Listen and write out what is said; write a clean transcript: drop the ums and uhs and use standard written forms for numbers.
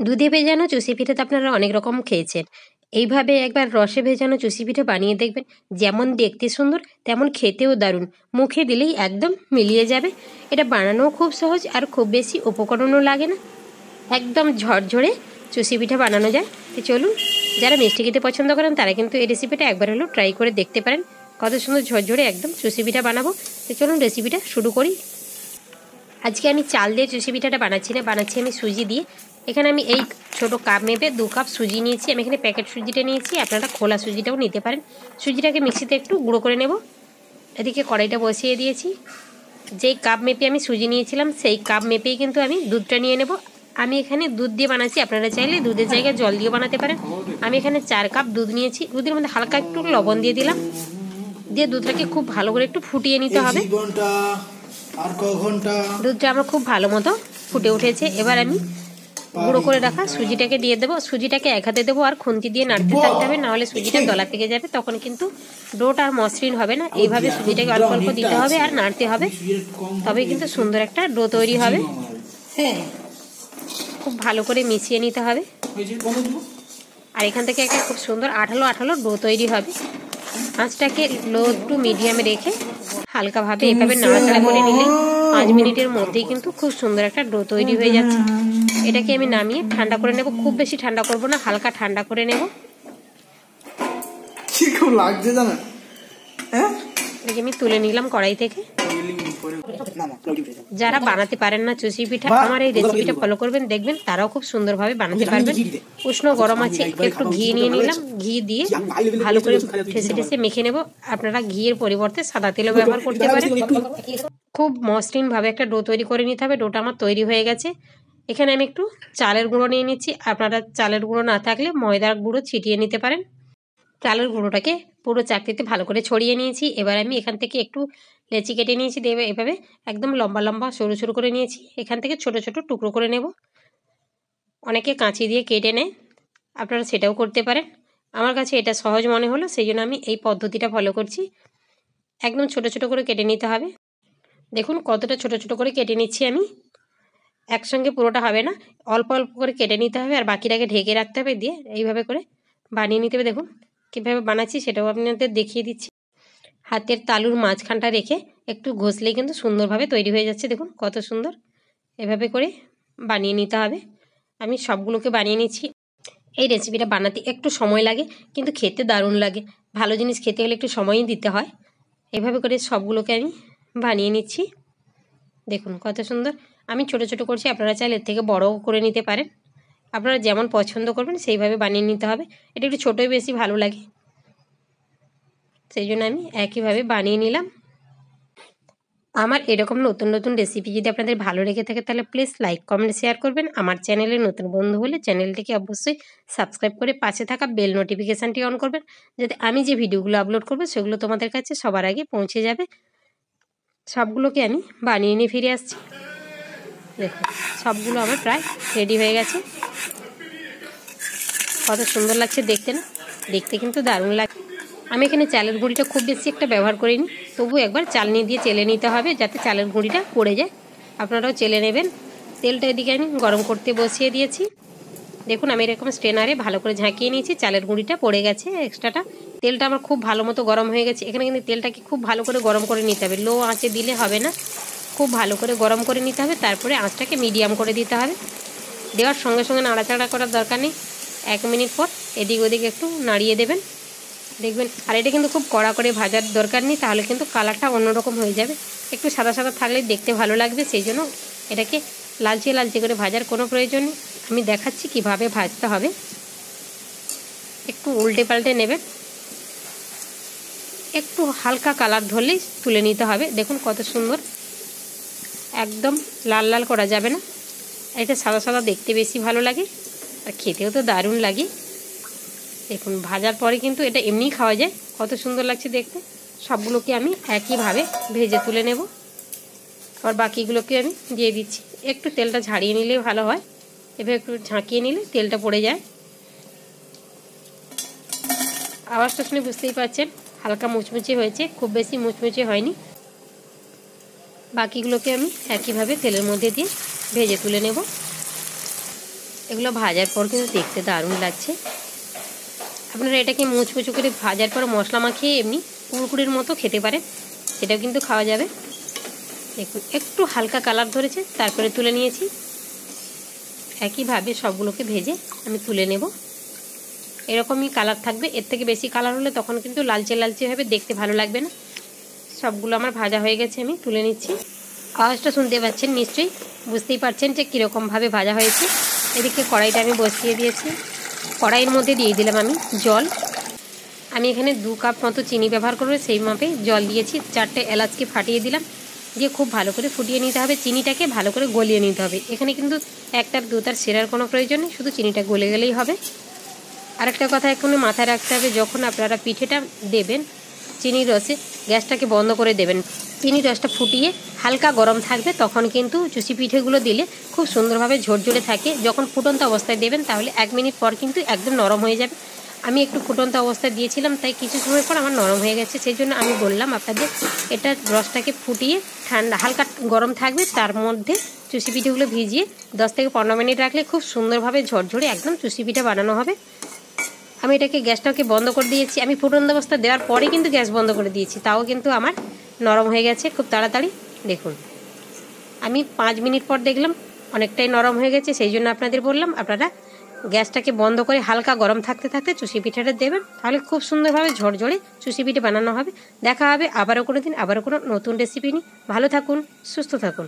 দুধে ভেজানো চুষি পিঠে তো আপনারা অনেক রকম খেয়েছেন। এইভাবে একবার রসে ভেজানো চুষি পিঠে বানিয়ে দেখবেন, যেমন দেখতে সুন্দর তেমন খেতেও দারুণ। মুখে দিলেই একদম মিলিয়ে যাবে। এটা বানানোও খুব সহজ আর খুব বেশি উপকরণও লাগে না, একদম ঝরঝরে চুষি পিঠে বানানো যায়। তো চলুন, যারা মিষ্টি খেতে পছন্দ করেন তারা কিন্তু এই রেসিপিটা একবার হলেও ট্রাই করে দেখতে পারেন। কত সুন্দর ঝরঝরে একদম চুষি পিঠা বানাবো। তো চলুন রেসিপিটা শুরু করি। আজকে আমি চাল দিয়ে চুষি পিঠাটা বানাচ্ছি না, বানাচ্ছি আমি সুজি দিয়ে। এখানে আমি এই ছোটো কাপ মেপে 2 কাপ সুজি নিয়েছি। আমি এখানে প্যাকেট সুজিটা নিয়েছি, আপনারা খোলা সুজিটাও নিতে পারেন। সুজিটাকে মিক্সিতে একটু গুঁড়ো করে নেব। এদিকে কড়াইটা বসিয়ে দিয়েছি। যেই কাপ মেপে আমি সুজি নিয়েছিলাম সেই কাপ মেপেই কিন্তু আমি দুধটা নিয়ে নেব। আমি এখানে দুধ দিয়ে বানাচ্ছি, আপনারা চাইলে দুধের জায়গায় জল দিয়ে বানাতে পারেন। আমি এখানে 4 কাপ দুধ নিয়েছি। দুধের মধ্যে হালকা একটু লবণ দিয়ে দিলাম, দিয়ে দুধটাকে খুব ভালো করে একটু ফুটিয়ে নিতে হবে। দুধটা আমার খুব ভালো মতো ফুটে উঠেছে। এবার আমি গুঁড়ো করে রাখা সুজিটাকে দিয়ে দেবো। সুজিটাকে এক হাতে দেবো আর খুন্তি দিয়ে নাড়তে থাকতে হবে, নাহলে সুজিটা দলা পেকে যাবে, তখন কিন্তু ডোটা আর মসৃণ হবে না। এইভাবে সুজিটাকে অল্প অল্প দিতে হবে আর নাড়তে হবে, তবে কিন্তু সুন্দর একটা ডো তৈরি হবে। খুব ভালো করে মিশিয়ে নিতে হবে। আর এখান থেকে একটা খুব সুন্দর আঠালো আঠালো ডো তৈরি হবে। আঁচটাকে লো টু মিডিয়ামে রেখে হালকাভাবে এভাবে নাড়াচাড়া করে নিলে 5 মিনিটের মধ্যেই কিন্তু খুব সুন্দর একটা ডো তৈরি হয়ে যাচ্ছে। এটাকে আমি নামিয়ে ঠান্ডা করে নেব। খুব বেশি ঠান্ডা করব না, হালকা ঠান্ডা করে নেব। এটাকে আমি তুলে নিলাম কড়াই থেকে। যারা বানাতে পারেন না চুষি পিঠা, আমার এই রেসিপিটা ফলো করবেন, দেখবেন তারাও খুব সুন্দরভাবে বানাতে পারবেন। উষ্ণ গরম আছে, একটু ঘি নিয়ে নিলাম। ঘি দিয়ে ভালো করে ঠেসে ঠেসে মেখে নেব। আপনারা ঘিয়ের পরিবর্তে সাদা তেলও ব্যবহার করতে পারেন। খুব মসৃণভাবে একটা ডো তৈরি করে নিতে হবে। ডোটা আমার তৈরি হয়ে গেছে। এখানে আমি একটু চালের গুঁড়ো নিয়ে নিচ্ছি। আপনারা চালের গুঁড়ো না থাকলে ময়দার গুঁড়ো ছিটিয়ে নিতে পারেন। চালের গুঁড়োটাকে পুরো চাকতিতে ভালো করে ছড়িয়ে নিয়েছি। এবার আমি এখান থেকে একটু লেচি কেটে নিয়েছি, দেবে এভাবে একদম লম্বা লম্বা সরু সরু করে নিয়েছি। এখান থেকে ছোট ছোট টুকরো করে নেব। অনেকে কাঁচি দিয়ে কেটে নেয়, আপনারা সেটাও করতে পারেন। আমার কাছে এটা সহজ মনে হলো, সেই জন্য আমি এই পদ্ধতিটা ফলো করছি। একদম ছোট ছোট করে কেটে নিতে হবে। দেখুন কতটা ছোট ছোট করে কেটে নিচ্ছি আমি। একসঙ্গে পুরোটা হবে না, অল্প অল্প করে কেটে নিতে হবে আর বাকিটাকে ঢেকে রাখতে হবে। দিয়ে এইভাবে করে বানিয়ে নিতে হবে। দেখুন কীভাবে বানাচ্ছি সেটাও আপনাদের দেখিয়ে দিচ্ছি। হাতের তালুর মাঝখানটা রেখে একটু ঘষলেই কিন্তু সুন্দরভাবে তৈরি হয়ে যাচ্ছে। দেখুন কত সুন্দর। এভাবে করে বানিয়ে নিতে হবে। আমি সবগুলোকে বানিয়ে নিচ্ছি। এই রেসিপিটা বানাতে একটু সময় লাগে, কিন্তু খেতে দারুণ লাগে। ভালো জিনিস খেতে হলে একটু সময়ই দিতে হয়। এভাবে করে সবগুলোকে আমি বানিয়ে নিচ্ছি। দেখুন কত সুন্দর। আমি ছোট ছোট করছি, আপনারা চাইলে এর থেকে বড়ও করে নিতে পারেন। আপনারা যেমন পছন্দ করবেন সেইভাবে বানিয়ে নিতে হবে। এটা একটু ছোটোই বেশি ভালো লাগে, সেই জন্য আমি একইভাবে বানিয়ে নিলাম। আমার এরকম নতুন নতুন রেসিপি যদি আপনাদের ভালো লেগে থাকে তাহলে প্লিজ লাইক কমেন্ট শেয়ার করবেন। আমার চ্যানেলে নতুন বন্ধু হলে চ্যানেলটিকে অবশ্যই সাবস্ক্রাইব করে পাশে থাকা বেল নোটিফিকেশানটি অন করবেন, যাতে আমি যে ভিডিওগুলো আপলোড করবো সেগুলো তোমাদের কাছে সবার আগে পৌঁছে যাবে। সবগুলোকে আমি বানিয়ে নিয়ে ফিরে আসছি। দেখুন সবগুলো আমার প্রায় রেডি হয়ে গেছে। কত সুন্দর লাগছে দেখতে না? দেখতে কিন্তু দারুণ লাগে। আমি এখানে চালের গুঁড়িটা খুব বেশি একটা ব্যবহার করিনি, তবু একবার চালনি দিয়ে চেলে নিতে হবে যাতে চালের গুঁড়িটা পড়ে যায়। আপনারাও চেলে নেবেন। তেলটা এদিকে আমি গরম করতে বসিয়ে দিয়েছি। দেখুন আমি এরকম স্ট্রেনারে ভালো করে ঝাঁকিয়ে নিয়েছি। চালের গুঁড়িটা পড়ে গেছে এক্সট্রাটা। তেলটা আমার খুব ভালো মতো গরম হয়ে গেছে। এখানে কিন্তু তেলটাকে খুব ভালো করে গরম করে নিতে হবে, লো আঁচে দিলে হবে না। খুব ভালো করে গরম করে নিতে হবে, তারপরে আঁচটাকে মিডিয়াম করে দিতে হবে। দেওয়ার সঙ্গে সঙ্গে নাড়াচাড়া করার দরকার নেই। 1 মিনিট পর এদিক ওদিক একটু নাড়িয়ে দেবেন, দেখবেন। আর এটা কিন্তু খুব কড়া করে ভাজার দরকার নেই, তাহলে কিন্তু কালারটা অন্যরকম হয়ে যাবে। একটু সাদা সাদা থাকলে দেখতে ভালো লাগবে, সেই জন্য এটাকে লালচে লালচে করে ভাজার কোনো প্রয়োজন নেই। আমি দেখাচ্ছি কিভাবে ভাজতে হবে। একটু উল্টে পাল্টে নেবেন, একটু হালকা কালার ধরলেই তুলে নিতে হবে। দেখুন কত সুন্দর। একদম লাল লাল করা যাবে না, এটা সাদা সাদা দেখতে বেশি ভালো লাগে আর খেতেও তো দারুণ লাগে। দেখুন ভাজার পরে কিন্তু এটা এমনিই খাওয়া যায়। কত সুন্দর লাগছে দেখতে। সবগুলোকে আমি একইভাবে ভেজে তুলে নেব। আর বাকিগুলোকে আমি দিয়ে দিচ্ছি। একটু তেলটা ঝাড়িয়ে নিলেই ভালো হয়, এভাবে একটু ঝাঁকিয়ে নিলে তেলটা পড়ে যায়। আওয়াজটা শুনে বুঝতেই পারছেন হালকা মুচমুচে হয়েছে, খুব বেশি মুচমুচে হয়নি। বাকিগুলোকে আমি একইভাবে তেলের মধ্যে দিয়ে ভেজে তুলে নেব। এগুলো ভাজার পর কিন্তু দেখতে দারুণ লাগছে। আপনারা এটাকে মুচমুচু করে ভাজার পর মশলা মাখিয়ে এমনি কুড়কুড়ির মতো খেতে পারেন, সেটাও কিন্তু খাওয়া যাবে। দেখুন একটু হালকা কালার ধরেছে, তারপরে তুলে নিয়েছি। একইভাবে সবগুলোকে ভেজে আমি তুলে নেব। এরকমই কালার থাকবে, এর থেকে বেশি কালার হলে তখন কিন্তু লালচে লালচে হবে, দেখতে ভালো লাগবে না। সবগুলো আমার ভাজা হয়ে গেছে, আমি তুলে নিচ্ছি। আওয়াজটা শুনতে পাচ্ছেন নিশ্চয়ই, বুঝতেই পারছেন যে কীরকমভাবে ভাজা হয়েছে। এদিকে কড়াইটা আমি বসিয়ে দিয়েছি। কড়াইয়ের মধ্যে দিয়ে দিলাম আমি জল। আমি এখানে 2 কাপ মতো চিনি ব্যবহার করবো, সেই মাপে জল দিয়েছি। 4টে এলাচকে ফাটিয়ে দিলাম, দিয়ে খুব ভালো করে ফুটিয়ে নিতে হবে। চিনিটাকে ভালো করে গলিয়ে নিতে হবে। এখানে কিন্তু 1 তার 2 তার সেরার কোনো প্রয়োজন নেই, শুধু চিনিটা গলে গেলেই হবে। আরেকটা কথা এখানে মাথায় রাখতে হবে, যখন আপনারা পিঠেটা দেবেন চিনির রসে, গ্যাসটাকে বন্ধ করে দেবেন। চিনির রসটা ফুটিয়ে হালকা গরম থাকবে, তখন কিন্তু চুষি পিঠেগুলো দিলে খুব সুন্দরভাবে ঝরঝরে থাকে। যখন ফুটন্ত অবস্থায় দেবেন তাহলে 1 মিনিট পর কিন্তু একদম নরম হয়ে যাবে। আমি একটু ফুটন্ত অবস্থায় দিয়েছিলাম, তাই কিছু সময় পর আমার নরম হয়ে গেছে। সেই জন্য আমি বললাম আপনাদের, এটা রসটাকে ফুটিয়ে ঠান্ডা হালকা গরম থাকবে, তার মধ্যে চুষি পিঠেগুলো ভিজিয়ে 10 থেকে 15 মিনিট রাখলে খুব সুন্দরভাবে ঝরঝরে একদম চুষি পিঠে বানানো হবে। আমি এটাকে গ্যাসটাকে বন্ধ করে দিয়েছি। আমি ফুটন্ত অবস্থা দেওয়ার পরে কিন্তু গ্যাস বন্ধ করে দিয়েছি, তাও কিন্তু আমার নরম হয়ে গেছে খুব তাড়াতাড়ি। দেখুন আমি 5 মিনিট পর দেখলাম অনেকটাই নরম হয়ে গেছে। সেই জন্য আপনাদের বললাম আপনারা গ্যাসটাকে বন্ধ করে হালকা গরম থাকতে থাকতে চুষি পিঠাটা দেবেন, তাহলে খুব সুন্দরভাবে ঝরঝরে চুষি পিঠে বানানো হবে। দেখা হবে আবারও কোনো দিন, আবারও কোনো নতুন রেসিপি নিয়ে। ভালো থাকুন, সুস্থ থাকুন।